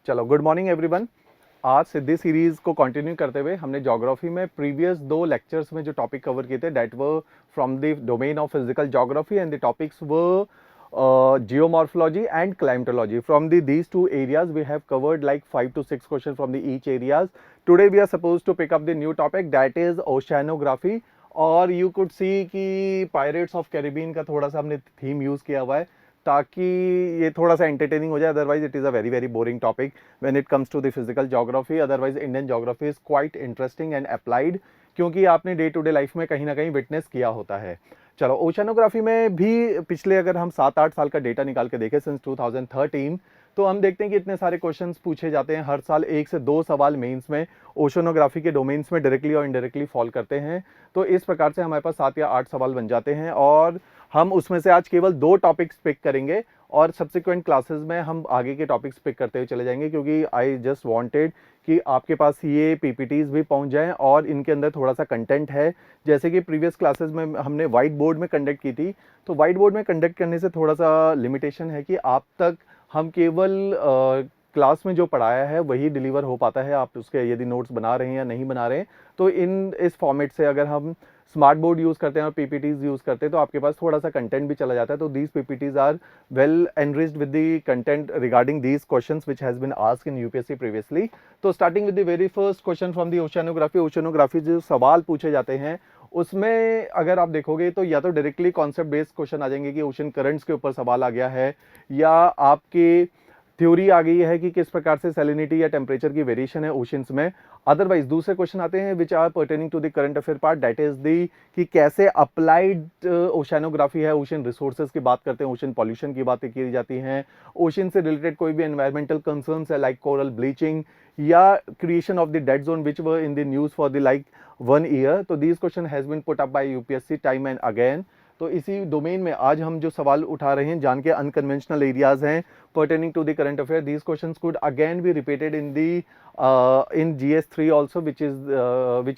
चलो good morning everyone. आज सिद्धि series को कंटिन्यू करते हुए हमने ज्योग्राफी में प्रीवियस 2 लेक्चर्स में जो टॉपिक कवर किए थे that were from the domain of physical geography and the topics were geomorphology and climatology. From these two areas we have covered like 5 to 6 questions from the each areas. Today we are supposed to pick up the new topic that is oceanography. और you could see कि Pirates of Caribbean का थोड़ा सा हमने theme use किया हुआ है ताकि ये थोड़ा सा एंटरटेनिंग हो जाए, otherwise it is a very very boring topic when it comes to the physical geography. Otherwise Indian geography is quite interesting and applied, क्योंकि आपने डे टू डे लाइफ में कहीं ना कहीं विटनेस किया होता है। चलो ओशनोग्राफी में भी पिछले अगर हम 7-8 साल का डेटा निकाल के देखें सिंस 2013, तो हम देखते हैं कि इतने सारे क्वेश्चंस पूछे जाते हैं हर साल। 1 से 2 सवाल मेंस में ओशनोग्राफी के डोमेन्स में डायरेक्टली और इनडायरेक्टली फॉल करते हैं। तो इस प्रकार से हमारे पास 7 या 8 सवाल बन जाते हैं और हम उसमें से आज केवल 2 टॉपिक्स पिक करेंगे और सब्सिक्वेंट क्लासेस में हम आगे के टॉपिक्स पिक करते हुए चले जाएंगे, क्योंकि आई जस्ट वांटेड कि आपके पास ये पीपीटीज भी पहुंच जाएं और इनके अंदर थोड़ा सा कंटेंट है। जैसे कि प्रीवियस क्लासेस में हमने वाइट बोर्ड में कंडक्ट की थी, तो वाइट बोर्ड में कंडक्ट करने से थोड़ा सा लिमिटेशन है कि आप तक हम केवल क्लास में जो पढ़ाया है वही डिलीवर हो पाता है। आप उसके यदि नोट्स बना रहे हैं या नहीं बना रहे हैं, तो इस फॉर्मेट से अगर हम स्मार्ट बोर्ड यूज़ करते हैं और पीपीटीज यूज़ करते हैं तो आपके पास थोड़ा सा कंटेंट भी चला जाता है। तो these PPTs are well enriched with the content regarding these questions which has been asked in UPSC previously. तो starting with the very first question from the oceanography जो सवाल पूछे जाते हैं उसमें अगर आप देखोगे तो या तो डायरेक्टली कॉन्सेप्ट बेस्ड क्वेश्चन आ जाएंगे कि ओशन करंट्स के ऊपर सवाल आ गया है, या आपके थ्योरी आ गई है कि किस प्रकार से सैलिनिटी या टेम्परेचर की वेरिएशन है ओशंस में। अदरवाइज दूसरे क्वेश्चन आते हैं which are pertaining to the current affair part, that is the कि कैसे अप्लाइड ओशनोग्राफी है। ओशन रिसोर्सेज की बात करते हैं, ओशन पॉल्यूशन की बातें की जाती हैं, ओशन से रिलेटेड कोई भी एनवायरमेंटल कंसर्न्स है लाइक कोरल ब्लीचिंग या creation of the dead zone which were in the news for the like 1 year. तो this question has been put up by UPSC time and again. तो इसी domain में आज हम जो सवाल उठा रहे हैं जान के अनकन्वेंशनल एरियाज हैं pertaining to the current affair. These questions could again be repeated in the in GS3 also, which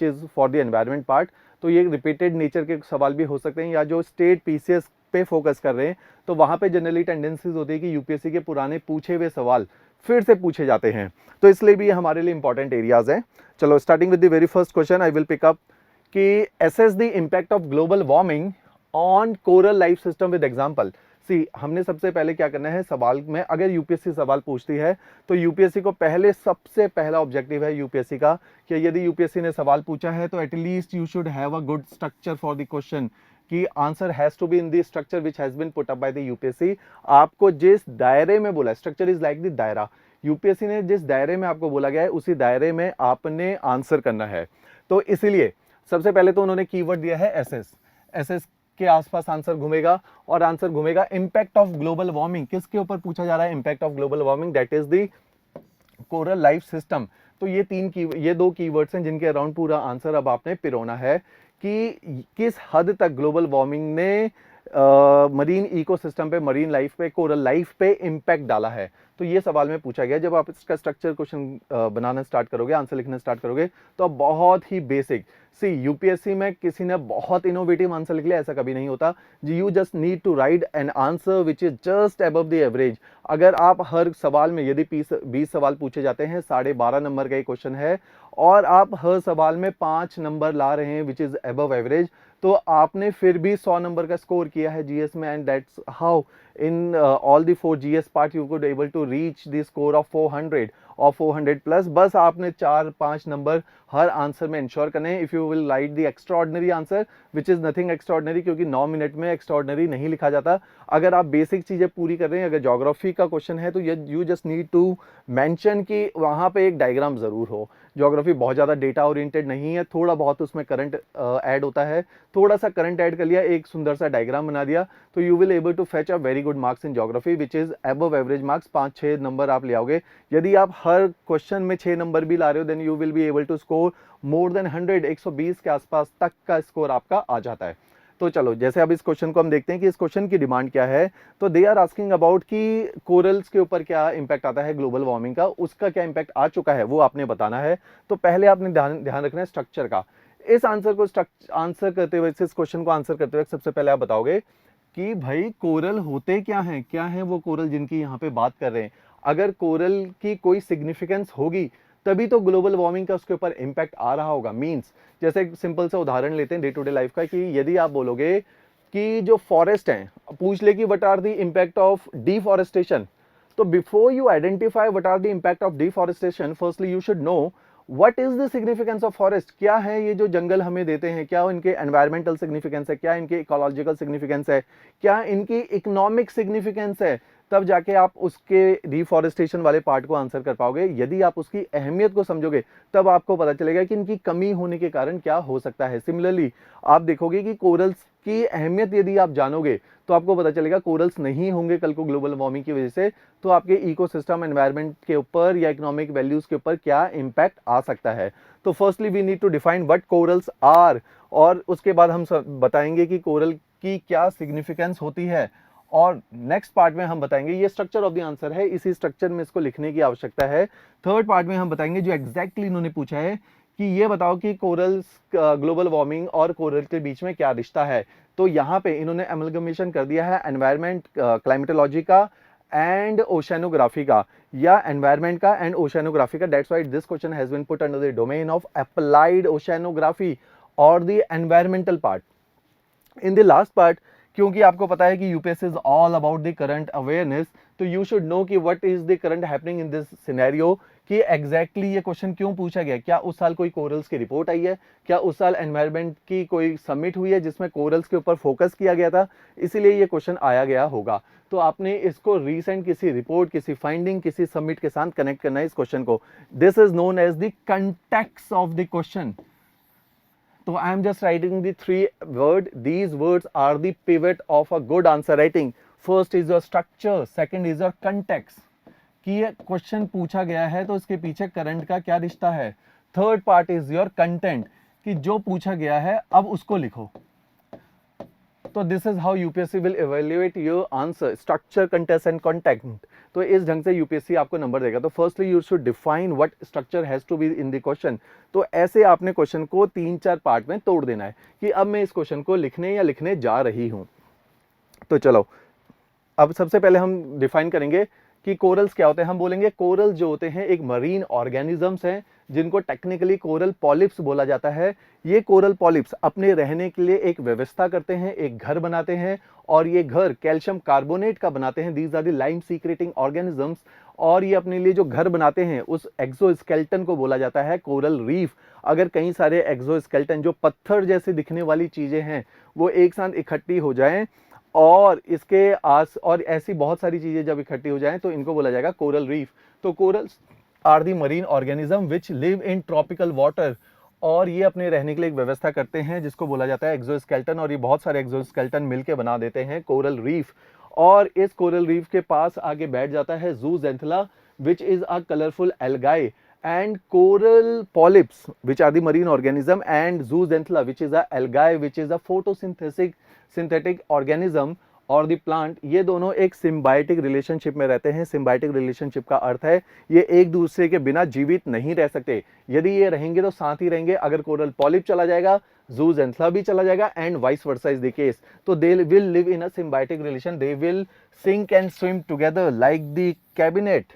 is for the environment part. तो ये रिपीटेड नेचर के सवाल भी हो सकते हैं, या जो स्टेट पीसीएस पे फोकस कर रहे हैं तो वहाँ पे जनरली टेंडेंसीज होती है कि यूपीएससी के पुराने पूछे हुए सवाल फिर से पूछे जाते हैं, तो इसलिए भी हमारे लिए इंपॉर्टेंट एरियाज हैं। चलो starting with the very first question I will pick up कि assess the impact of global warming on coral life system with example. हमने सबसे पहले क्या करना है, सवाल में अगर यूपीएससी सवाल पूछती है तो यूपीएससी को पहले सबसे पहला ऑब्जेक्टिव है यूपीएससी का कि यदि यूपीएससी ने सवाल पूछा है तो at least you should have a good structure for the question, कि answer has to be in the structure which has been put up by the UPSC. आपको जिस दायरे में बोला, स्ट्रक्चर इज लाइक द दायरा, यूपीएससी ने जिस दायरे में आपको बोला गया है उसी दायरे में आपने आंसर करना है। तो इसीलिए सबसे पहले तो उन्होंने कीवर्ड दिया है एसएस। एसएस के आसपास आंसर घूमेगा और आंसर घूमेगा इंपैक्ट ऑफ ग्लोबल वार्मिंग। किसके ऊपर पूछा जा रहा है? Impact of global warming, that is the coral life system. तो ये 2 कीवर्ड्स हैं जिनके अराउंड पूरा आंसर अब आपने पिरोना है कि किस हद तक ग्लोबल वार्मिंग ने मरीन इकोसिस्टम पे, मरीन लाइफ पे, कोरल लाइफ पे इंपैक्ट डाला है। तो ये सवाल में पूछा गया। जब आप इसका स्ट्रक्चर क्वेश्चन बनाना स्टार्ट करोगे, आंसर लिखना स्टार्ट करोगे, तो अब बहुत ही बेसिक यूपीएससी में किसी ने बहुत इनोवेटिव आंसर लिख लिया ऐसा कभी नहीं होता। You just need to write an answer which is just above the average. अगर आप हर सवाल में, यदि 20 सवाल पूछे जाते हैं, 12.5 नंबर का एक क्वेश्चन है और आप हर सवाल में 5 नंबर ला रहे हैं विच इज अबव एवरेज, तो आपने फिर भी 100 नंबर का स्कोर किया है जीएस में। And that's how in all the 4 GS part you could able to reach the score of 400 और 400 प्लस। बस आपने 4-5 नंबर हर आंसर में इंश्योर करने हैं। If you will write the extraordinary answer which is nothing extraordinary, क्योंकि 9 minute में extraordinary नहीं लिखा जाता। अगर आप बेसिक चीजें पूरी कर रहे हैं, अगर ज्योग्राफी का क्वेश्चन है तो you just need to mention कि वहां पे एक डायग्राम जरूर हो। ज्योग्राफी बहुत ज्यादा डेटा ओरिएंटेड नहीं है, थोड़ा बहुत उसमें करंट ऐड होता है, थोड़ा सा करंट ऐड कर लिया, एक सुंदर सा डायग्राम बना दिया, तो you will able to fetch a very good marks in geography which is above average marks. 5-6 number आप ले आओगे। यदि आप हर क्वेश्चन में 6 नंबर भी ला रहे हो then you will be able to score more than 100, 120 के आसपास तक का स्कोर आपका आ जाता है। तो चलो जैसे अब इस क्वेश्चन को हम देखते हैं कि इस क्वेश्चन की डिमांड क्या है। तो दे आर आस्किंग अबाउट कि कोरल्स के ऊपर क्या इंपैक्ट आता है ग्लोबल वार्मिंग का, उसका क्या इंपैक्ट आ चुका है वो आपने बताना है। तो पहले आपने ध्यान रखना है स्ट्रक्चर का। इस आंसर को आंसर करते हुए, इस क्वेश्चन को आंसर करते हुए सबसे पहले आप बताओगे कि भाई कोरल होते क्या हैं वो कोरल जिनकी यहाँ पे बात कर रहे हैं। अगर कोरल की कोई सिग्निफिकेंस होगी तभी तो ग्लोबल वार्मिंग का उसके ऊपर इम्पैक्ट आ रहा होगा। मीन्स जैसे एक सिंपल सा उदाहरण लेते हैं डे टू डे लाइफ का, कि यदि आप बोलोगे कि जो फॉरेस्ट हैं, पूछ ले कि what are the impact of deforestation, तो before you identify what are the impact of deforestation, firstly you should know what is the significance of forest. क्या है ये जो जंगल हमें देते हैं, क्या इनके एनवायरमेंटल सिग्निफिकेंस है, क्या इनके इकोलॉजिकल सिग्निफिकेंस है, क्या इनकी इकोनॉमिक सिग्निफिकेंस है, तब जाके आप उसके डिफॉरेस्टेशन वाले पार्ट को आंसर कर पाओगे। यदि आप उसकी अहमियत को समझोगे तब आपको पता चलेगा कि इनकी कमी होने के कारण क्या हो सकता है। सिमिलरली आप देखोगे कि कोरल्स की अहमियत यदि आप जानोगे तो आपको पता चलेगा कोरल्स नहीं होंगे कल को ग्लोबल वार्मिंग की वजह से, तो आपके इकोसिस्टम एनवायरनमेंट के ऊपर या इकोनॉमिक वैल्यूज के ऊपर क्या इंपैक्ट आ सकता है। तो firstly we need to define what corals are, और उसके बाद हम बताएंगे कि कोरल की क्या सिग्निफिकेंस होती है, और नेक्स्ट पार्ट में हम बताएंगे, ये स्ट्रक्चर ऑफ द आंसर है, इसी स्ट्रक्चर में इसको लिखने की आवश्यकता है। थर्ड पार्ट में हम बताएंगे जो एग्जैक्टली इन्होंने पूछा है कि ये बताओ कि कोरल्स, ग्लोबल वार्मिंग और कोरल के बीच में क्या रिश्ता है। तो यहाँ पे इन्होंने एमलगमेशन कर दिया है एनवायरमेंट, क्लाइमेटोलॉजी का एंड ओशेनोग्राफी का, या एनवायरमेंट का एंड ओशेनोग्राफी का। That's why this question has been put under the domain of applied oceanography और the environmental part. In the last part, क्योंकि आपको पता है कि UPSC is all about the current awareness, तो यू शुड नो कि what is the current happening in this scenario, कि exactly ये क्वेश्चन क्यों पूछा गया। क्या उस साल कोई कोरल्स की रिपोर्ट आई है, क्या उस साल एनवायरमेंट की कोई समिट हुई है जिसमें कोरल्स के ऊपर फोकस किया गया था, इसीलिए ये क्वेश्चन आया गया होगा। तो आपने इसको रिसेंट किसी रिपोर्ट, किसी फाइंडिंग, किसी समिट के साथ कनेक्ट करना है इस क्वेश्चन को। This is known as the context of the question. So I am just writing the three words. These words are the pivot of a good answer writing. First is your structure, second is your context. कि ये question पूछा गया है तो इसके पीछे current का क्या रिश्ता है। Third part is your content, कि जो पूछा गया है अब उसको लिखो। तो this is how UPSC will evaluate your answer, structure, context and content. तो इस ढंग से यूपीएससी आपको नंबर देगा। तो firstly you should define what structure has to be in the question. तो ऐसे आपने क्वेश्चन को 3-4 पार्ट में तोड़ देना है कि अब मैं इस क्वेश्चन को लिखने या लिखने जा रही हूं। तो चलो अब सबसे पहले हम डिफाइन करेंगे कि कोरल्स क्या होते हैं। हम बोलेंगे कोरल जो होते हैं एक मरीन ऑर्गेनिजम्स हैं जिनको टेक्निकली कोरल पॉलिप्स बोला जाता है। ये कोरल पॉलिप्स अपने रहने के लिए एक व्यवस्था करते हैं, एक घर बनाते हैं, और ये घर कैल्शियम कार्बोनेट का बनाते हैं। These are the lime secreting organisms. और ये अपने लिए जो घर बनाते हैं उस एक्सोस्केलेटन को बोला जाता है कोरल रीफ। अगर कई सारे एक्सोस्केलेटन जो पत्थर जैसे दिखने वाली चीजें हैं वो एक साथ इकट्ठी हो जाएं और इसके आस और ऐसी बहुत सारी चीजें जब इकट्ठी हो जाएं तो इनको बोला जाएगा कोरल रीफ। तो corals are the marine organism which live in tropical water, और ये अपने रहने के लिए एक व्यवस्था करते हैं जिसको बोला जाता है एक्सोस्केलेटन, और ये बहुत सारे एक्सोस्केलेटन मिलके बना देते हैं कोरल रीफ। और इस कोरल रीफ के पास आगे बैठ जाता है zooxanthellae which is a colourful algae, and coral polyps which are the marine organism, and zooxanthella which is a algae which is a synthetic organism और दी प्लांट। ये दोनों एक सिम्बायोटिक रिलेशनशिप में रहते हैं। सिम्बायोटिक रिलेशनशिप का अर्थ है ये एक दूसरे के बिना जीवित नहीं रह सकते। यदि ये रहेंगे तो साथ ही रहेंगे। अगर कोरल पॉलिप चला जाएगा जूजेंथला भी चला जाएगा, and vice versa is the case. तो they will live in a symbiotic relation, they will sink and swim together like the cabinet.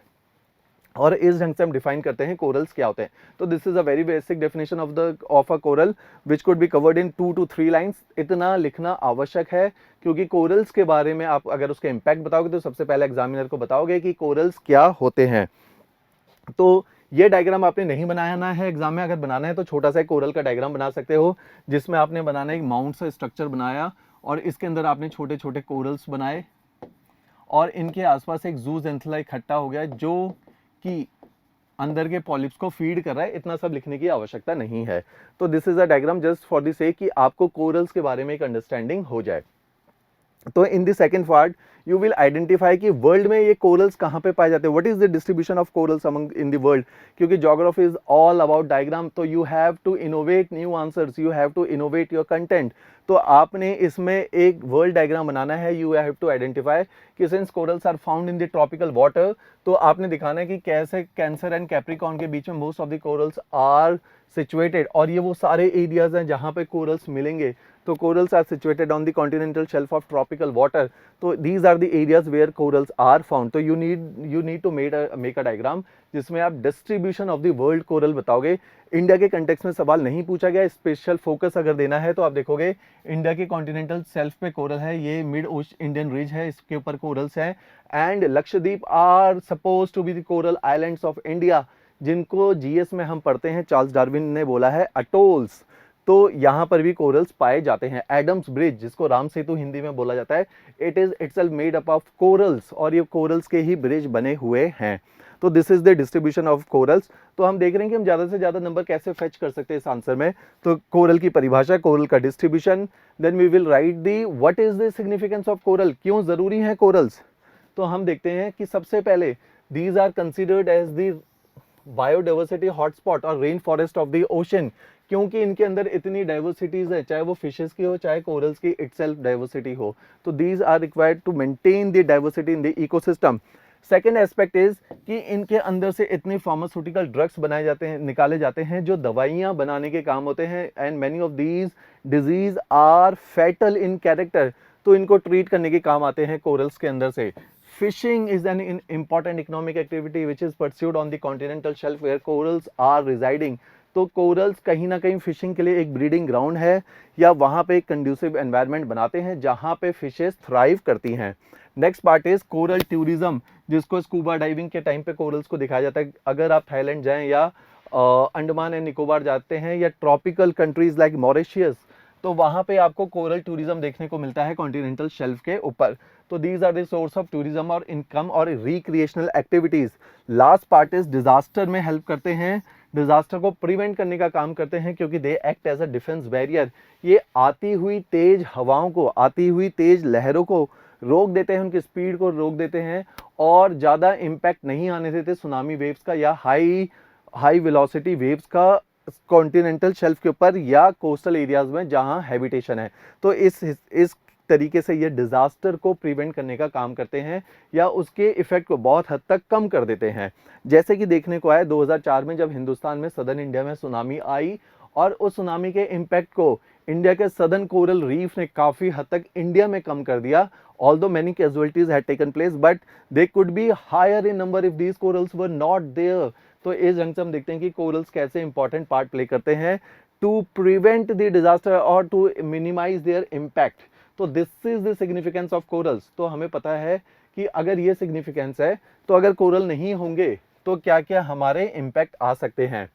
और इस ढंग से हम डिफाइन करते हैं कोरल्स क्या होते हैं। तो this is a very basic definition of a coral which could be covered in 2 to 3 lines. इतना लिखना आवश्यक है क्योंकि कोरल्स के बारे में आप अगर उसके इम्पैक्ट बताओगे तो सबसे पहले एग्जामिनर को बताओगे कि कोरल्स क्या होते हैं। तो ये डायग्राम आपने नहीं बनाना है एग्जाम में। अगर बनाना है तो छोटा सा कोरल का डायग्राम बना सकते हो जिसमें आपने बनाना एक माउंट सा स्ट्रक्चर बनाया और इसके अंदर आपने छोटे छोटे कोरल्स बनाए और इनके आसपास एक जूजेंथला इकट्ठा हो गया जो कि अंदर के पॉलिप्स को फीड कर रहा है। इतना सब लिखने की आवश्यकता नहीं है। तो this is a diagram just for the sake कि आपको कोरल्स के बारे में एक अंडरस्टैंडिंग हो जाए। तो in the second part you will identify कि वर्ल्ड में ये कोरल्स कहाँ पे पाए जाते हैं, what is the distribution of corals among in the world. क्योंकि geography is all about diagram, तो you have to innovate new answers, you have to innovate your content. तो आपने इसमें एक वर्ल्ड डायग्राम बनाना है। यू हैव टू आइडेंटिफाई कि since corals are found in the tropical water, तो आपने दिखाना है कि कैसे कैंसर एंड कैप्रिकॉर्न के बीच में most of the corals are situated, और ये वो सारे एरियाज हैं जहां पे कोरल्स मिलेंगे। तो corals are situated on the continental shelf of tropical water, तो these are the areas where corals are found. तो you need to make a diagram जिसमें आप distribution of the world coral बताओगे। इंडिया के context में सवाल नहीं पूछा गया, स्पेशल फोकस अगर देना है तो आप देखोगे इंडिया के कॉन्टिनेंटल शेल्फ पे कोरल है, ये मिड इंडियन रिज है, इसके ऊपर कोरल्स हैं। And Lakshadweep are suppose to be the coral islands of India, जिनको जीएस में हम पढ़ते हैं, चार्ल्स डार्विन ने बोला है अटोल्स। तो यहाँ पर भी कोरल्स पाए जाते हैं। एडम्स ब्रिज, जिसको राम सेतु हिंदी में बोला जाता है, it is itself made up of corals, और ये कोरल्स के ही ब्रिज बने हुए हैं। तो this is the distribution of corals. तो हम देख रहे हैं कि हम ज़्यादा से ज़्यादा नंबर कैसे फेच कर सकते हैं इस आंसर में। तो कोरल की परिभाषा, कोरल का distribution, then we will write the what is the significance of coral, क्यों ज़रूरी है कोरल्स। तो हम देखते हैं कि सबसे पहले these are considered as the biodiversity hotspot और rain forest of the ocean, क्योंकि इनके अंदर इतनी डाइवर्सिटीज है, चाहे वो फिशेस की हो चाहे कोरल्स की इटसेल्फ डाइवर्सिटी हो। तो these are required to maintain the diversity in the ecosystem. Second aspect is कि इनके अंदर से इतनी फार्मास्यूटिकल ड्रग्स बनाए जाते हैं, निकाले जाते हैं, जो दवाइयां बनाने के काम होते हैं। And many of these disease are fatal in character, तो इनको ट्रीट करने के काम आते हैं कोरल्स के अंदर से। Fishing is an important economic activity which is pursued on the continental shelf where corals are residing. तो कोरल्स कहीं ना कहीं फिशिंग के लिए एक ब्रीडिंग ग्राउंड है, या वहाँ पे एक कंड्यूसिव एनवायरनमेंट बनाते हैं जहाँ पे फिशेस थ्राइव करती हैं। Next part is coral tourism, जिसको स्कूबा डाइविंग के टाइम पे कोरल्स को दिखाया जाता है। अगर आप थाईलैंड जाएं या अंडमान एंड निकोबार जाते हैं या ट्रॉपिकल कंट्रीज लाइक मॉरिशियस, तो वहाँ पे आपको कोरल टूरिज्म देखने को मिलता है कॉन्टिनेंटल शेल्फ के ऊपर। तो these are the source of tourism और इनकम और recreational activities. Last part is disaster में हेल्प करते हैं, डिजास्टर को प्रिवेंट करने का काम करते हैं, क्योंकि they act as a defence barrier. ये आती हुई तेज हवाओं को, आती हुई तेज लहरों को रोक देते हैं, उनकी स्पीड को रोक देते हैं, और ज़्यादा इम्पैक्ट नहीं आने देते सुनामी वेव्स का या हाई वेलोसिटी वेव्स का कॉन्टिनेंटल शेल्फ के ऊपर या कोस्टल एरियाज में जहां हैबिटेशन है। तो इस तरीके से ये डिजास्टर को प्रिवेंट करने का काम करते हैं या उसके इफेक्ट को बहुत हद तक कम कर देते हैं। जैसे कि देखने को आया 2004 में जब हिंदुस्तान में सदर्न इंडिया में सुनामी आई, और उस सुनामी के इम्पैक्ट को इंडिया के सदर्न कोरल रीफ ने काफी हद तक इंडिया में कम कर दिया। Although many casualties had taken place, but they could be higher in number if these corals were not there. तो इस जंग से हम देखते हैं कि कोरल्स कैसे इंपॉर्टेंट पार्ट प्ले करते हैं टू प्रिवेंट द डिजास्टर और टू मिनिमाइज देयर इम्पैक्ट। तो this is the significance of corals. तो हमें पता है कि अगर ये सिग्निफिकेंस है, तो अगर कोरल नहीं होंगे तो क्या क्या हमारे इम्पैक्ट आ सकते हैं।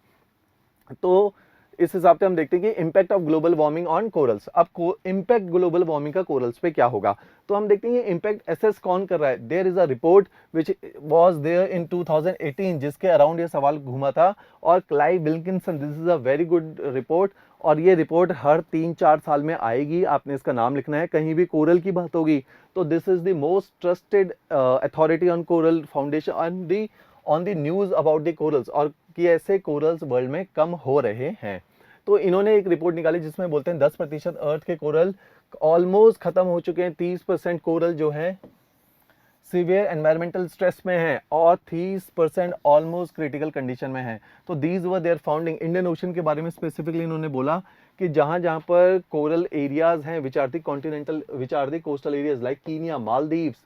तो इस हिसाब से हम देखते हैं कि impact of global warming on corals. अब इम्पैक्ट ग्लोबल वार्मिंग का कोरल्स पे क्या होगा, तो हम देखते हैं ये इम्पैक्ट एसेस कौन कर रहा है। There is a report which was there in 2018 जिसके अराउंड ये सवाल घूमा था, और Clive Wilkinson, this is a very good report, और ये रिपोर्ट हर 3-4 साल में आएगी। आपने इसका नाम लिखना है, कहीं भी कोरल की बात होगी तो this is the most trusted authority on coral foundation on the news about the corals, और कि ऐसे कोरल्स वर्ल्ड में कम हो रहे हैं। तो इन्होंने एक रिपोर्ट निकाली जिसमें बोलते हैं 10% अर्थ के कोरल ऑलमोस्ट खत्म हो चुके हैं, 30% कोरल जो है सीवियर एनवायरमेंटल स्ट्रेस में है, और 30% ऑलमोस्ट क्रिटिकल कंडीशन में है। तो these were their founding. Indian Ocean के बारे में स्पेसिफिकली इन्होंने बोला कि जहां जहां पर कोरल एरियाज हैं which are the coastal areas like Kenya, Maldives,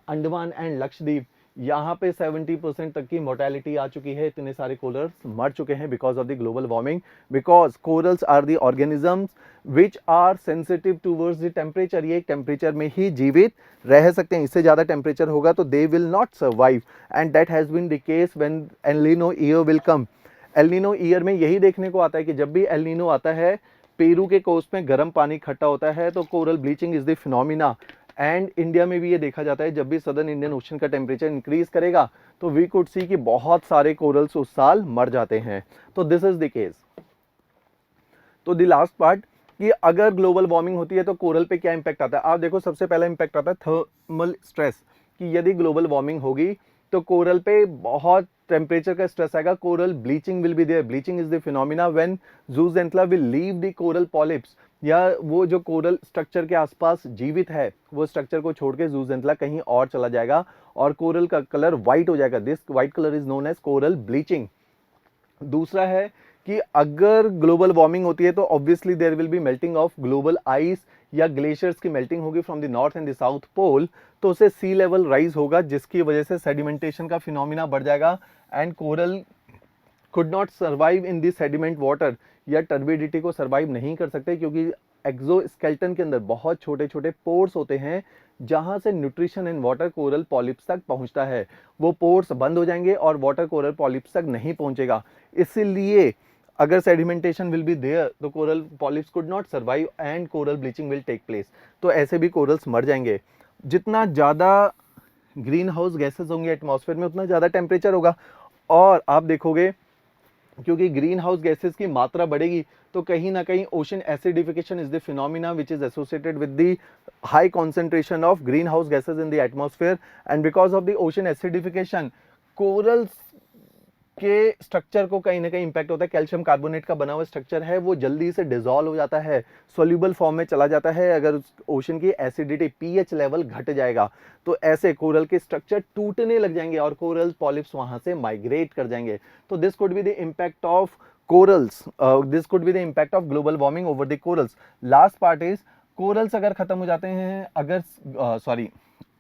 Andaman and Lakshadweep, यहाँ पे 70% तक की मोर्टेलिटी आ चुकी है। इतने सारे कोरल्स मर चुके हैं because of the global warming, because corals are the organisms which are sensitive towards the temperature. ये टेम्परेचर में ही जीवित रह सकते हैं, इससे ज़्यादा टेम्परेचर होगा तो they will not survive, and that has been the case when El Nino year will come. El Nino year में यही देखने को आता है कि जब भी एल नीनो आता है, पेरू के कोस्ट में गर्म पानी इकट्ठा होता है, तो coral bleaching is the phenomena. And India में भी ये देखा जाता है जब भी सदर्न इंडियन ओशन का टेम्परेचर इंक्रीज करेगा तो वी कुड सी कि बहुत सारे कोरल्स उस साल मर जाते हैं। तो दिस इज द केस। तो द लास्ट पार्ट कि अगर ग्लोबल वार्मिंग होती है तो कोरल पे क्या इंपैक्ट आता है। आप देखो सबसे पहला इंपैक्ट आता है थर्मल स्ट्रेस, कि यदि ग्लोबल वार्मिंग होगी तो कोरल पे बहुत टेम्परेचर का स्ट्रेस आएगा। Coral bleaching will be there. Bleaching is the phenomena when zooxanthellae will leave the coral polyps, या वो जो कोरल स्ट्रक्चर के आसपास जीवित है वो स्ट्रक्चर को छोड़ के ज़ूज़ेंथला कहीं और चला जाएगा और कोरल का कलर व्हाइट हो जाएगा। This white colour is known as coral bleaching. दूसरा है कि अगर ग्लोबल वार्मिंग होती है तो obviously there will be melting of global ice या ग्लेशियर्स की मेल्टिंग होगी from the north and the south pole, तो उससे सी लेवल राइज होगा जिसकी वजह से सेडिमेंटेशन का फिनोमिना बढ़ जाएगा and coral could not survive in this sediment water, या टर्बिडिटी को सर्वाइव नहीं कर सकते क्योंकि एक्सोस्केलेटन के अंदर बहुत छोटे छोटे पोर्स होते हैं जहां से nutrition and water coral polyps तक पहुंचता है। वो पोर्स बंद हो जाएंगे और वाटर कोरल पॉलिप्स तक नहीं पहुंचेगा। इसीलिए अगर सेडिमेंटेशन विल बी देयर तो coral polyps could not survive and coral bleaching will take place. तो ऐसे भी कोरल्स मर जाएंगे। जितना ज़्यादा ग्रीन हाउस गैसेज होंगे एटमॉस्फेयर में उतना ज़्यादा टेम्परेचर होगा। और आप देखोगे क्योंकि ग्रीन हाउस गैसेज की मात्रा बढ़ेगी तो कहीं ना कहीं ocean acidification is the phenomena which is associated with the high concentration of green house gases in the atmosphere and because of the ocean acidification corals के स्ट्रक्चर को कहीं ना कहीं इंपैक्ट होता है। कैल्शियम कार्बोनेट का बना हुआ स्ट्रक्चर है वो जल्दी से डिसॉल्व हो जाता है, सोल्यूबल फॉर्म में चला जाता है अगर ओशन की एसिडिटी पीएच लेवल घट जाएगा तो ऐसे कोरल के स्ट्रक्चर टूटने लग जाएंगे और कोरल पॉलिप्स वहां से माइग्रेट कर जाएंगे। तो this could be the impact of corals, this could be the impact of global warming over the corals. Last part is corals अगर खत्म हो जाते हैं,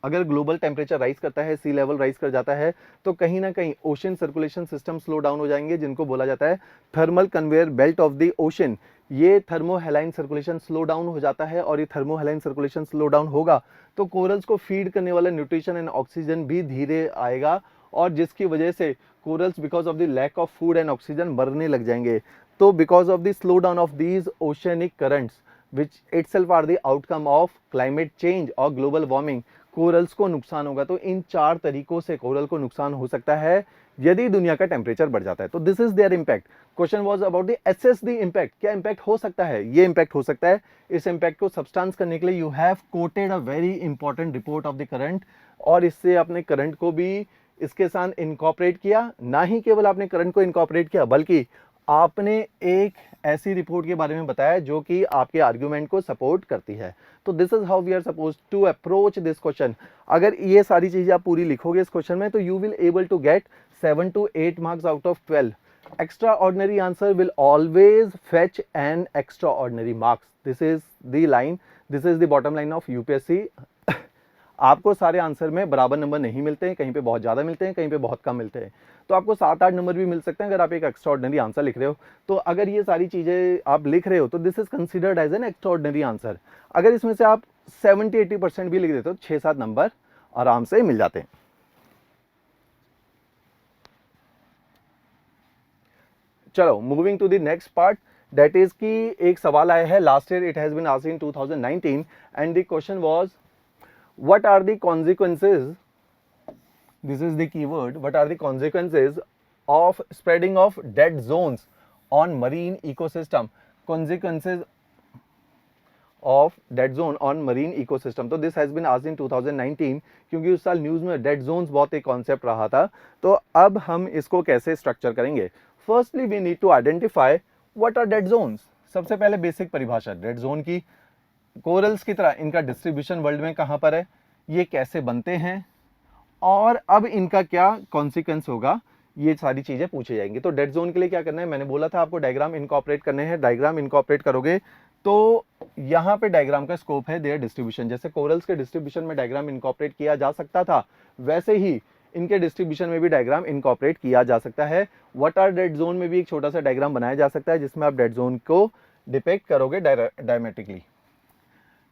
अगर ग्लोबल टेम्परेचर राइज करता है, सी लेवल राइज कर जाता है तो कहीं ना कहीं ocean circulation system slow down हो जाएंगे जिनको बोला जाता है thermal conveyor belt of the ocean. ये थर्मोहेलाइन सर्कुलेशन स्लो डाउन हो जाता है और ये थर्मोहेलाइन सर्कुलेशन स्लो डाउन होगा तो कोरल्स को फीड करने वाला न्यूट्रिशन एंड ऑक्सीजन भी धीरे आएगा और जिसकी वजह से corals because of the lack of food and oxygen मरने लग जाएंगे। तो because of the slow down of these oceanic currents which itself are the outcome of climate change और global warming, कोरल्स को नुकसान होगा। तो इन 4 तरीकों से कोरल को नुकसान हो सकता है यदि दुनिया का टेम्परेचर बढ़ जाता है। तो this is their impact. Question was about the assess the impact, क्या इम्पैक्ट हो सकता है? ये इम्पैक्ट हो सकता है। इस इम्पैक्ट को सब्सटेंस करने के लिए you have coated a very important report of the current और इससे अपने करंट को भी इसके साथ इनकॉर्पोरेट किया। ना ही केवल आपने करंट को इनकॉर्पोरेट किया बल्कि आपने एक ऐसी रिपोर्ट के बारे में बताया जो कि आपके आर्ग्यूमेंट को सपोर्ट करती है। तो this is how we are supposed to approach this question. अगर ये सारी चीजें आप पूरी लिखोगे इस क्वेश्चन में तो you will able to get 7 to 8 marks out of 12। Extraordinary answer will always fetch an extraordinary marks. This is the line, this is the bottom line of UPSC. आपको सारे answer में बराबर number नहीं मिलते हैं, कहीं पे बहुत ज़्यादा मिलते हैं, कहीं पे बहुत कम मिलते हैं। तो आपको 7-8 नंबर भी मिल सकते हैं अगर आप एक एक्स्ट्रा ऑर्डिनरी आंसर लिख रहे हो। तो अगर ये सारी चीज़ें आप लिख रहे हो तो this is considered as an extraordinary answer. अगर इसमें से आप 70-80% भी लिख देते हो तो 6-7 नंबर आराम से मिल जाते हैं। चलो moving to the next part, that is कि एक सवाल आया है last year, it has been asked in 2019 and the question was what are the consequences, this is the keyword, what are the consequences of spreading of dead zones on marine ecosystem, consequences of dead zone on marine ecosystem। तो this has been asked in 2019 क्योंकि उस साल news में dead zones बहुत एक concept रहा था। तो अब हम इसको कैसे स्ट्रक्चर करेंगे? Firstly we need to identify what are dead zones। सबसे पहले बेसिक परिभाषा डेड जोन की। कोरल्स की तरह इनका डिस्ट्रीब्यूशन वर्ल्ड में कहां पर है, ये कैसे बनते हैं और अब इनका क्या कॉन्सिक्वेंस होगा, ये सारी चीजें पूछी जाएंगी। तो डेड जोन के लिए क्या करना है, मैंने बोला था आपको डायग्राम इनकॉर्पोरेट करने हैं। डायग्राम इनकॉर्पोरेट करोगे तो यहाँ पे डायग्राम का स्कोप है देयर डिस्ट्रीब्यूशन। जैसे कोरल्स के डिस्ट्रीब्यूशन में डायग्राम इनकॉर्पोरेट किया जा सकता था वैसे ही इनके डिस्ट्रीब्यूशन में भी डायग्राम इनकॉर्पोरेट किया जा सकता है। व्हाट आर डेड जोन में भी एक छोटा सा डायग्राम बनाया जा सकता है जिसमें आप डेड जोन को डिपेक्ट करोगे डायमेट्रिकली।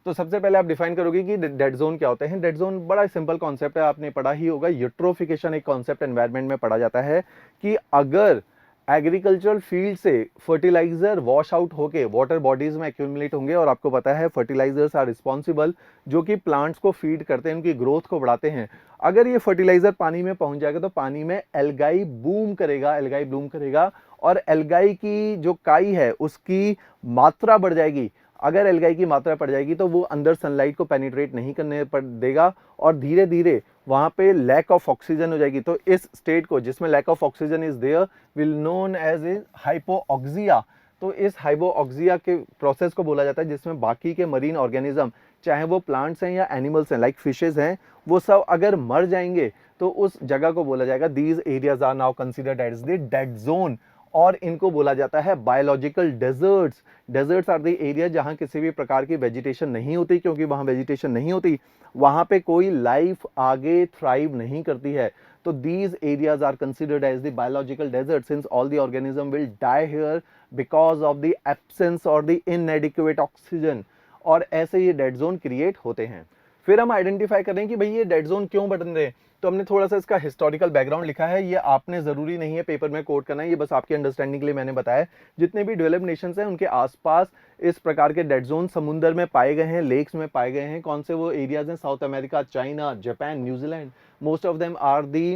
तो सबसे पहले आप डिफाइन करोगे कि डेड जोन क्या होते हैं। डेड जोन बड़ा सिंपल कॉन्सेप्ट है, आपने पढ़ा ही होगा। यूट्रोफिकेशन एक कॉन्सेप्ट एनवायरनमेंट में पढ़ा जाता है कि अगर एग्रीकल्चरल फील्ड से फर्टिलाइजर वॉश आउट होके वाटर बॉडीज में एक्यूमुलेट होंगे, और आपको पता है फर्टिलाइजर्स आर रिस्पॉन्सिबल जो कि प्लांट्स को फीड करते हैं, उनकी ग्रोथ को बढ़ाते हैं। अगर ये फर्टिलाइजर पानी में पहुंच जाएगा तो पानी में एल्गाई बूम करेगा और एल्गाई की जो काई है उसकी मात्रा बढ़ जाएगी। अगर एल्गाई की मात्रा बढ़ जाएगी तो वो अंदर सनलाइट को पेनिट्रेट नहीं करने पर देगा और धीरे धीरे वहां पे लैक ऑफ ऑक्सीजन हो जाएगी। तो इस स्टेट को जिसमें lack of oxygen is there will known as a hypoxia. तो इस हाइपोऑक्सिया के प्रोसेस को बोला जाता है जिसमें बाकी के मरीन ऑर्गेनिज्म, चाहे वो प्लांट्स हैं या एनिमल्स हैं लाइक फिशेज हैं, वो सब अगर मर जाएंगे तो उस जगह को बोला जाएगा these areas are now considered as the dead zone. और इनको बोला जाता है biological deserts. Deserts are the area जहां किसी भी प्रकार की वेजिटेशन नहीं होती, क्योंकि वहां वेजिटेशन नहीं होती वहां पे कोई लाइफ आगे थ्राइव नहीं करती है। तो these areas are considered as the biological desert since all the organism will die here because of the absence or the inadequate oxygen। और ऐसे ये डेड जोन क्रिएट होते हैं। फिर हम आइडेंटिफाई करें कि भाई ये डेड जोन क्यों बन रहे हैं, तो हमने थोड़ा सा इसका हिस्टोरिकल बैकग्राउंड लिखा है। ये आपने जरूरी नहीं है पेपर में कोट करना है, ये बस आपकी अंडरस्टैंडिंग के लिए मैंने बताया। जितने भी डेवलप्ड नेशंस हैं उनके आसपास इस प्रकार के डेड जोन समुद्र में पाए गए हैं, लेक्स में पाए गए हैं। कौन से वो एरियाज हैं? South America, China, Japan, New Zealand. Most of them are the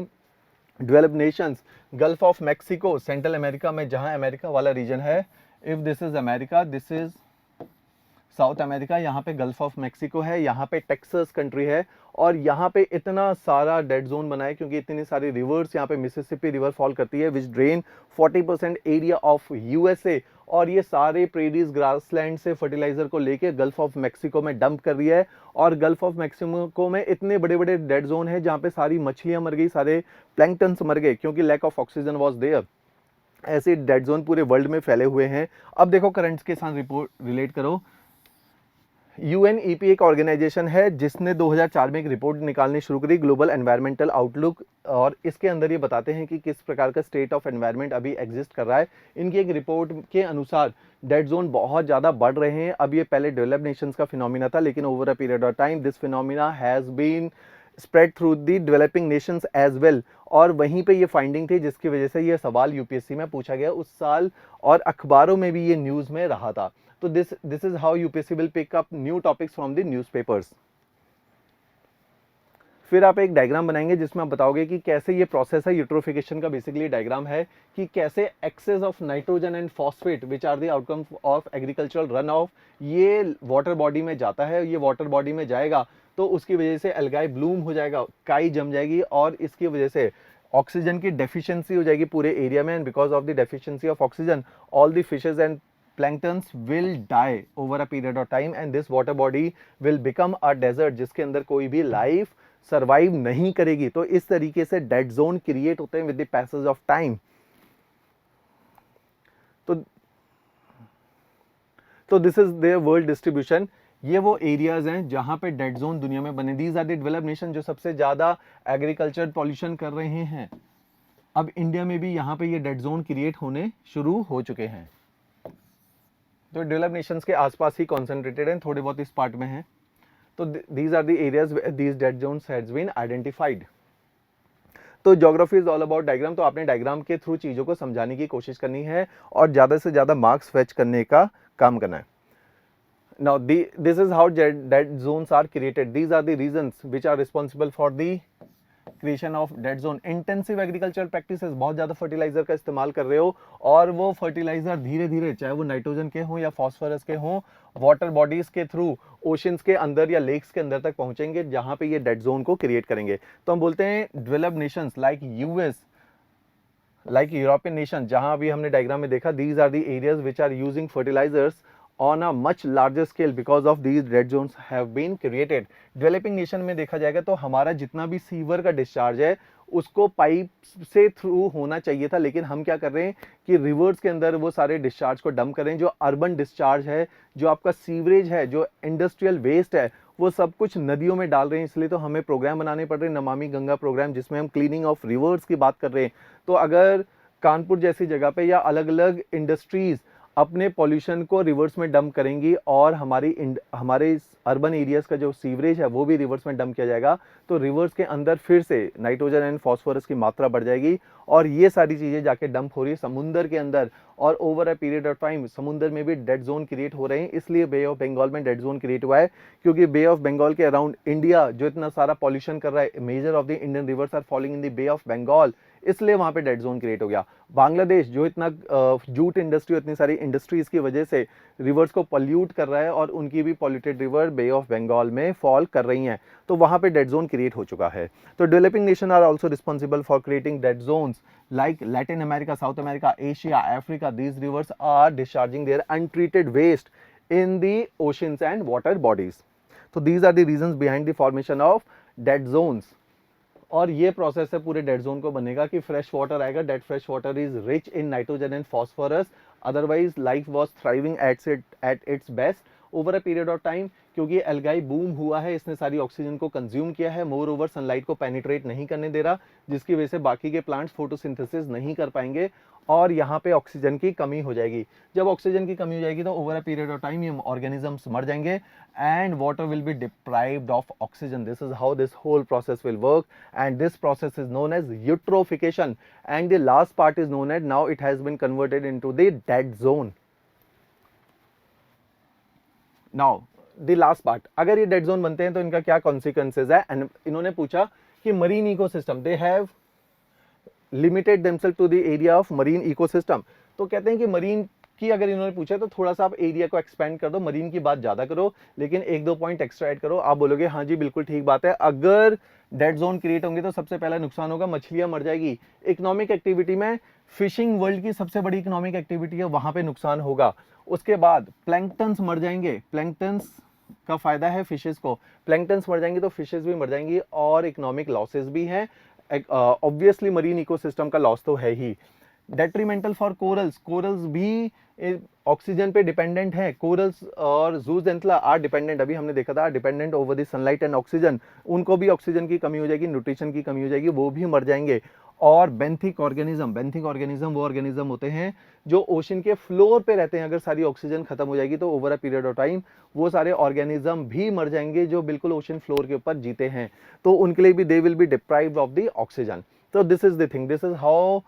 developed nations. Gulf of Mexico Central America में, जहां अमेरिका वाला रीजन है। If this is America, this is South America. यहाँ पे गल्फ ऑफ मैक्सिको है, यहाँ पे टेक्सास कंट्री है, और यहाँ पे इतना सारा डेड जोन बना है क्योंकि इतनी सारी रिवर्स यहाँ पे मिसिसिपी रिवर फॉल करती है, विच ड्रेन 40% एरिया ऑफ यूएसए। और ये सारे प्रेरीज ग्रासलैंड से फर्टिलाइजर को लेके गल्फ ऑफ मैक्सिको में डंप कर रही है। और गल्फ ऑफ मैक्सिको में इतने बड़े बड़े डेड जोन है जहाँ पे सारी मछलियां मर गई, सारे प्लैंकटन्स मर गए, क्योंकि lack of oxygen was there. ऐसे डेड जोन पूरे वर्ल्ड में फैले हुए हैं। अब देखो करंट्स के साथ रिपोर्ट रिलेट करो। यूएनईपी एक ऑर्गेनाइजेशन है जिसने 2004 में एक रिपोर्ट निकालनी शुरू करी, ग्लोबल एनवायरमेंटल आउटलुक, और इसके अंदर ये बताते हैं कि किस प्रकार का स्टेट ऑफ एनवायरनमेंट अभी एग्जिस्ट कर रहा है। इनकी एक रिपोर्ट के अनुसार डेड जोन बहुत ज़्यादा बढ़ रहे हैं। अब ये पहले डेवलप्ड नेशंस का फिनोमिना था, लेकिन over a period of time this phenomena has been spread through the developing nations as well. और वहीं पे ये फाइंडिंग थी जिसकी वजह से ये सवाल यूपीएससी में पूछा गया उस साल, और अखबारों में भी ये न्यूज़ में रहा था। तो this is how UPSC will pick up new topics from the newspapers। फिर आप एक डायग्राम बनाएंगे जिसमें आप बताओगे कि कैसे ये प्रोसेस है। यूट्रोफिकेशन का बेसिकली डायग्राम है कि कैसे excess of nitrogen and phosphate which are the outcome of agricultural run off, ये वाटर बॉडी में जाता है। ये वाटर बॉडी में जाएगा तो उसकी वजह से एल्गाई ब्लूम हो जाएगा, काई जम जाएगी, और इसकी वजह से ऑक्सीजन की डेफिशिएंसी हो जाएगी पूरे एरिया में। And because of the deficiency of oxygen all the fishes and planktons will die over a period of time and this water body will become a desert जिसके अंदर कोई भी लाइफ सर्वाइव नहीं करेगी। तो इस तरीके से डेड जोन क्रिएट होते हैं with the passage of time. तो this is there world distribution. ये वो एरियाज हैं जहां पे डेड जोन दुनिया में बने। These are the developed nation जो सबसे ज्यादा एग्रीकल्चर पॉल्यूशन कर रहे हैं। अब इंडिया में भी यहाँ पे ये डेड जोन क्रिएट होने शुरू हो चुके हैं। तो डेवलप्ड नेशंस के आसपास ही कॉन्सेंट्रेटेड हैं, थोड़े बहुत इस पार्ट में हैं। तो these are the areas these dead zones has been identified. तो geography is all about diagram. तो आपने डायग्राम के थ्रू चीजों को समझाने की कोशिश करनी है और ज्यादा से ज्यादा मार्क्स फेच करने का काम करना है। Now this is how dead zones are created. These are the reasons which are responsible for the creation of dead zone. Intensive agricultural practices, बहुत ज्यादा फर्टिलाइजर का इस्तेमाल कर रहे हो और वो फर्टिलाइजर धीरे धीरे, चाहे वो नाइट्रोजन के हों या फॉस्फोरस के हों, वाटर बॉडीज के थ्रू ओशंस के अंदर या लेक्स के अंदर तक पहुंचेंगे जहां पे ये डेड जोन को क्रिएट करेंगे। तो हम बोलते हैं developed nations like US, like European nation, जहां अभी हमने डायग्राम में देखा, these are the areas which are using fertilisers on a much larger scale because of these dead zones have been created। Developing nation में देखा जाएगा तो हमारा जितना भी सीवर का डिस्चार्ज है उसको पाइप से थ्रू होना चाहिए था, लेकिन हम क्या कर रहे हैं कि रिवर्स के अंदर वो सारे डिस्चार्ज को डंप कर रहे हैं। जो अर्बन डिस्चार्ज है, जो आपका सीवरेज है, जो इंडस्ट्रियल वेस्ट है, वो सब कुछ नदियों में डाल रहे हैं। इसलिए तो हमें प्रोग्राम बनाने पड़ रहे हैं, नमामि गंगा प्रोग्राम, जिसमें हम क्लीनिंग ऑफ रिवर्स की बात कर रहे हैं। तो अगर कानपुर जैसी जगह पे या अलग अलग इंडस्ट्रीज अपने पॉल्यूशन को रिवर्स में डंप करेंगी और हमारे अर्बन एरियाज का जो सीवरेज है वो भी रिवर्स में डंप किया जाएगा, तो रिवर्स के अंदर फिर से नाइट्रोजन एंड फॉस्फोरस की मात्रा बढ़ जाएगी और ये सारी चीजें जाके डंप हो रही है समुद्र के अंदर। और over a period of time समुद्र में भी डेड जोन क्रिएट हो रहे हैं। इसलिए बे ऑफ बंगाल में डेड जोन क्रिएट हुआ है, क्योंकि बे ऑफ बंगाल के अराउंड इंडिया जो इतना सारा पॉल्यूशन कर रहा है, major of the Indian rivers are falling in the Bay of Bengal, इसलिए वहां पे डेड जोन क्रिएट हो गया। बांग्लादेश जो इतना जूट इंडस्ट्री, इतनी सारी इंडस्ट्रीज की वजह से रिवर्स को पॉल्यूट कर रहा है और उनकी भी polluted river Bay of Bengal में फॉल कर रही हैं, तो वहां पे डेड जोन क्रिएट हो चुका है। तो developing nation are also responsible for creating dead zones like Latin America, South America, Asia, Africa. These rivers are discharging their untreated waste in the oceans and water bodies. So these are the reasons behind the formation of dead zones. और ये process है पूरे dead zone को बनेगा कि fresh water आएगा, that fresh water is rich in nitrogen and phosphorus, otherwise life was thriving at its best over a period of time. क्योंकि algae boom हुआ है, इसने सारी ऑक्सीजन को कंज्यूम किया है, मोर ओवर सनलाइट को पेनिट्रेट नहीं करने दे रहा, जिसकी वजह से बाकी के प्लांट्स फोटोसिंथेसिस नहीं कर पाएंगे और यहाँ पे ऑक्सीजन की कमी हो जाएगी। जब ऑक्सीजन की कमी हो जाएगी तो over a period of time ये ऑर्गेनिजम्स मर जाएंगे and water will be deprived of oxygen. This is how this whole process will work and this process is known as eutrophication and the last part is known as now it has been converted into the dead zone. Now the last part, अगर ये dead zone बनते हैं तो इनका क्या consequences है। And इन्होंने पूछा कि marine ecosystem, they have limited themselves to the area of marine ecosystem. तो कहते हैं कि मरीन की अगर इन्होंने पूछा तो थोड़ा सा आप एरिया को एक्सपेंड कर दो, मरीन की बात ज्यादा करो लेकिन एक दो पॉइंट एक्स्ट्रा ऐड करो। आप बोलोगे हाँ जी बिल्कुल ठीक बात है, अगर डेड जोन क्रिएट होंगे तो सबसे पहला नुकसान होगा, मछलियां मर जाएगी। इकोनॉमिक एक्टिविटी में फिशिंग वर्ल्ड की सबसे बड़ी इकोनॉमिक एक्टिविटी है, वहां पे नुकसान होगा। उसके बाद प्लैंक्टन्स मर जाएंगे, प्लैंक्टन्स का फायदा है फिशेस को, प्लैंक्टन्स मर जाएंगे तो फिशेस भी मर जाएंगी और इकोनॉमिक लॉसेस भी हैं। ऑब्वियसली मरीन इकोसिस्टम का लॉस तो है ही। डेट्रीमेंटल फॉर कोरल्स, कोरल्स भी ऑक्सीजन पे डिपेंडेंट है, कोरल्स और जूजेंथला आर डिपेंडेंट, अभी हमने देखा था dependent over the sunlight and oxygen, उनको भी ऑक्सीजन की कमी हो जाएगी, न्यूट्रिशन की कमी हो जाएगी, वो भी मर जाएंगे। और बेंथिक ऑर्गेनिज्म वो ऑर्गेनिज्म होते हैं जो ओशन के फ्लोर पे रहते हैं, अगर सारी ऑक्सीजन खत्म हो जाएगी तो over a period of time वो सारे ऑर्गेनिज्म भी मर जाएंगे जो बिल्कुल ओशन फ्लोर के ऊपर जीते हैं, तो उनके लिए भी they will be deprived of the oxygen. तो this is the thing, this is how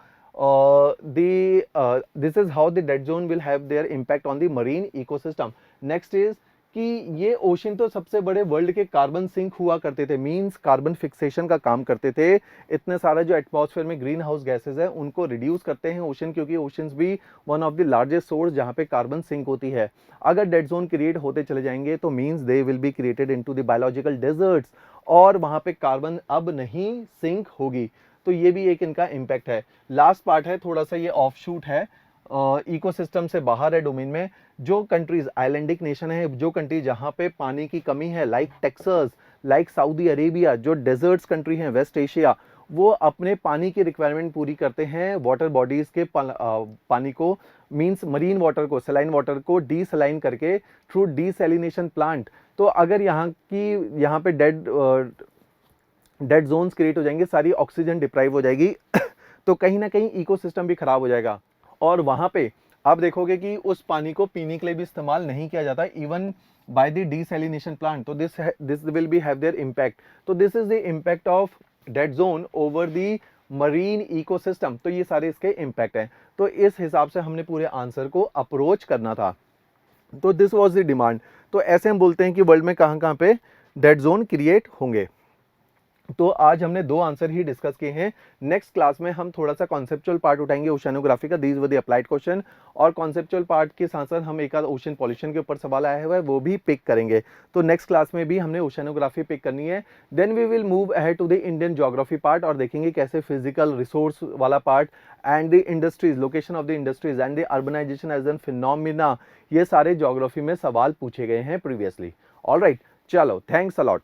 this is how the dead zone will have their impact on the marine ecosystem. Next is कि ये ओशन तो सबसे बड़े world के carbon sink हुआ करते थे, मींस कार्बन फिक्सेशन का काम करते थे। इतने सारा जो एटमॉस्फेयर में ग्रीन हाउस गैसेज है उनको रिड्यूस करते हैं ओशन, क्योंकि ओशंस भी one of the largest source जहाँ पे कार्बन सिंक होती है। अगर डेड जोन क्रिएट होते चले जाएंगे तो means they will be created into the biological deserts और वहाँ पे कार्बन अब नहीं सिंक होगी, तो ये भी एक इनका इम्पैक्ट है। लास्ट पार्ट है थोड़ा सा ये ऑफशूट है, इकोसिस्टम से बाहर है डोमेन में। जो कंट्रीज आइलैंडिक नेशन है, जो कंट्री जहां पे पानी की कमी है, like Texas, like Saudi Arabia, जो डेजर्ट्स कंट्री हैं वेस्ट एशिया, वो अपने पानी की रिक्वायरमेंट पूरी करते हैं वाटर बॉडीज के पानी को, मींस मरीन वाटर को, सलाइन वाटर को डीसलाइन करके थ्रू डीसैलिनेशन प्लांट। तो अगर यहाँ पे डेड जोन्स क्रिएट हो जाएंगे, सारी ऑक्सीजन डिप्राइव हो जाएगी तो कहीं ना कहीं इकोसिस्टम भी खराब हो जाएगा। और वहां पे आप देखोगे कि उस पानी को पीने के लिए भी इस्तेमाल नहीं किया जाता even by the desalination plant, तो this will be have their impact. तो this is the impact of dead zone over the marine ecosystem. तो ये सारे इसके इम्पैक्ट हैं, तो इस हिसाब से हमने पूरे आंसर को अप्रोच करना था। तो दिस वाज द डिमांड। तो ऐसे हम बोलते हैं कि वर्ल्ड में कहाँ पे डेड जोन क्रिएट होंगे। तो आज हमने दो आंसर ही डिस्कस किए हैं। नेक्स्ट क्लास में हम थोड़ा सा कॉन्सेप्चुअल पार्ट उठाएंगे ओशियानोग्राफी का, these were the applied question, और कॉन्सेप्चुअल पार्ट के साथ साथ हम एक आध ओशन पॉल्यूशन के ऊपर सवाल आया हुआ है वो भी पिक करेंगे। तो नेक्स्ट क्लास में भी हमने ओशियानोग्राफी पिक करनी है। Then we will move ahead to the Indian geography part और देखेंगे कैसे फिजिकल रिसोर्स वाला part and the industries, location of the industries and the urbanisation as an phenomena, ये सारे ज्योग्राफी में सवाल पूछे गए हैं प्रीवियसली। ऑलराइट, चलो, थैंक्स अ लॉट।